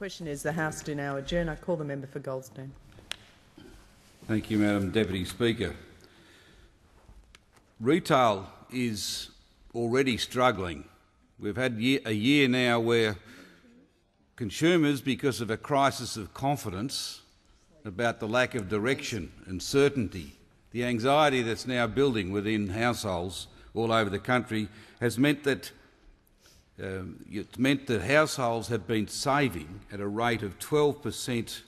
Question is the House do now adjourn. I call the member for Goldstein. Thank you, Madam Deputy Speaker. Retail is already struggling. We've had a year now where consumers, because of a crisis of confidence about the lack of direction and certainty, the anxiety that's now building within households all over the country has meant that households have been saving at a rate of 12%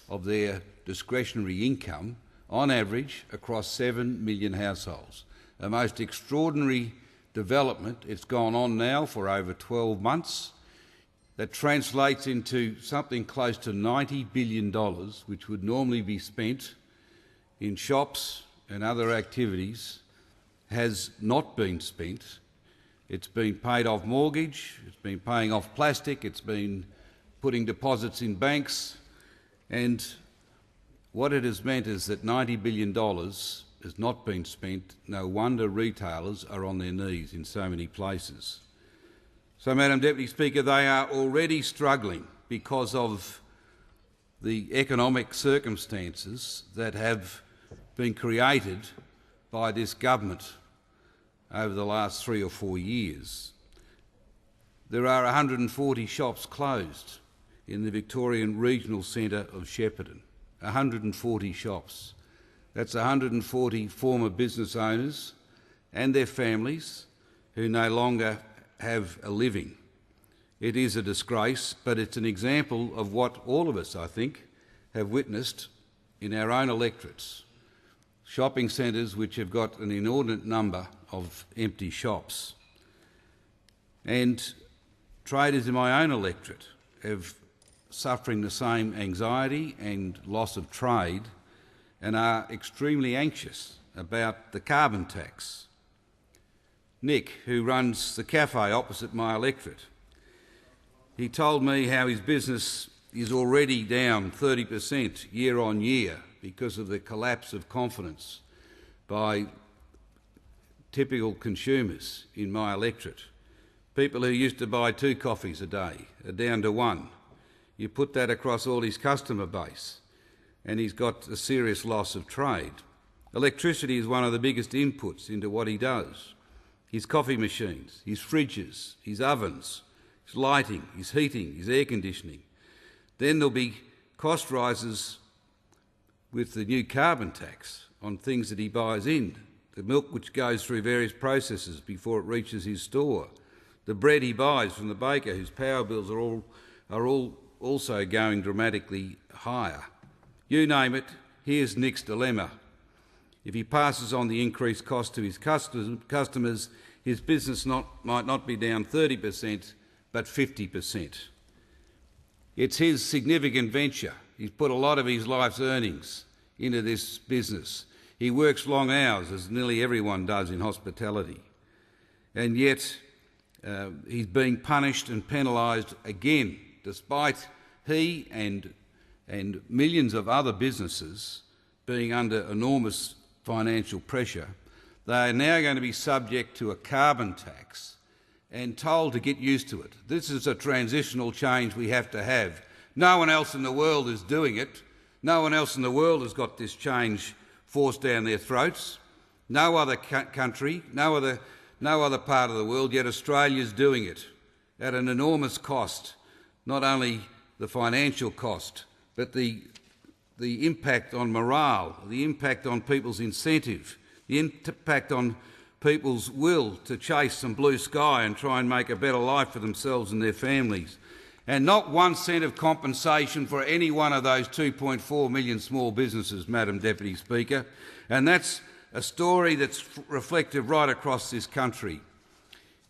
of their discretionary income on average across 7 million households. A most extraordinary development. It's gone on now for over 12 months. That translates into something close to $90 billion, which would normally be spent in shops and other activities, has not been spent. It's been paid off mortgage, it's been paying off plastic, it's been putting deposits in banks, and what it has meant is that $90 billion has not been spent. No wonder retailers are on their knees in so many places. So, Madam Deputy Speaker, they are already struggling because of the economic circumstances that have been created by this government over the last 3 or 4 years. There are 140 shops closed in the Victorian Regional Centre of Shepparton. 140 shops. That's 140 former business owners and their families who no longer have a living. It is a disgrace, but it's an example of what all of us, I think, have witnessed in our own electorates. Shopping centres which have got an inordinate number of empty shops. And traders in my own electorate have suffering the same anxiety and loss of trade and are extremely anxious about the carbon tax. Nick, who runs the cafe opposite my electorate, he told me how his business is already down 30% year on year because of the collapse of confidence by typical consumers in my electorate. People who used to buy 2 coffees a day are down to 1. You put that across all his customer base and he's got a serious loss of trade. Electricity is one of the biggest inputs into what he does. His coffee machines, his fridges, his ovens, his lighting, his heating, his air conditioning. Then there'll be cost rises with the new carbon tax on things that he buys in, the milk which goes through various processes before it reaches his store, the bread he buys from the baker whose power bills are all also going dramatically higher. You name it, here's Nick's dilemma. If he passes on the increased cost to his customers, his business might not be down 30%, but 50%. It's his significant venture. He's put a lot of his life's earnings into this business. He works long hours, as nearly everyone does in hospitality. And yet he's being punished and penalised again, despite he and millions of other businesses being under enormous financial pressure. They are now going to be subject to a carbon tax and told to get used to it. This is a transitional change we have to have. No one else in the world is doing it. No one else in the world has got this change forced down their throats. No other country, no other part of the world, yet Australia's doing it at an enormous cost. Not only the financial cost, but the impact on morale, the impact on people's incentive, the impact on people's will to chase some blue sky and try and make a better life for themselves and their families. And not 1 cent of compensation for any one of those 2.4 million small businesses, Madam Deputy Speaker. And that's a story that's reflective right across this country.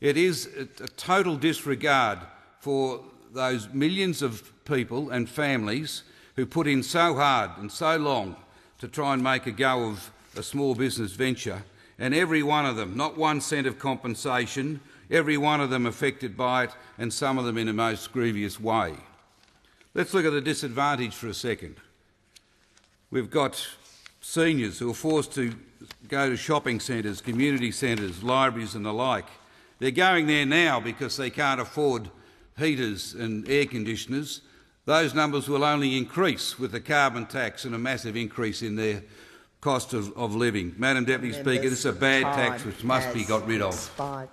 It is a total disregard for those millions of people and families who put in so hard and so long to try and make a go of a small business venture, and every one of them, not 1 cent of compensation, every one of them affected by it, and some of them in a most grievous way. Let's look at the disadvantage for a second. We've got seniors who are forced to go to shopping centres, community centres, libraries and the like. They're going there now because they can't afford heaters and air conditioners. Those numbers will only increase with the carbon tax and a massive increase in their cost of living. Madam Deputy Speaker, this is a bad tax which must be got rid of. Expired.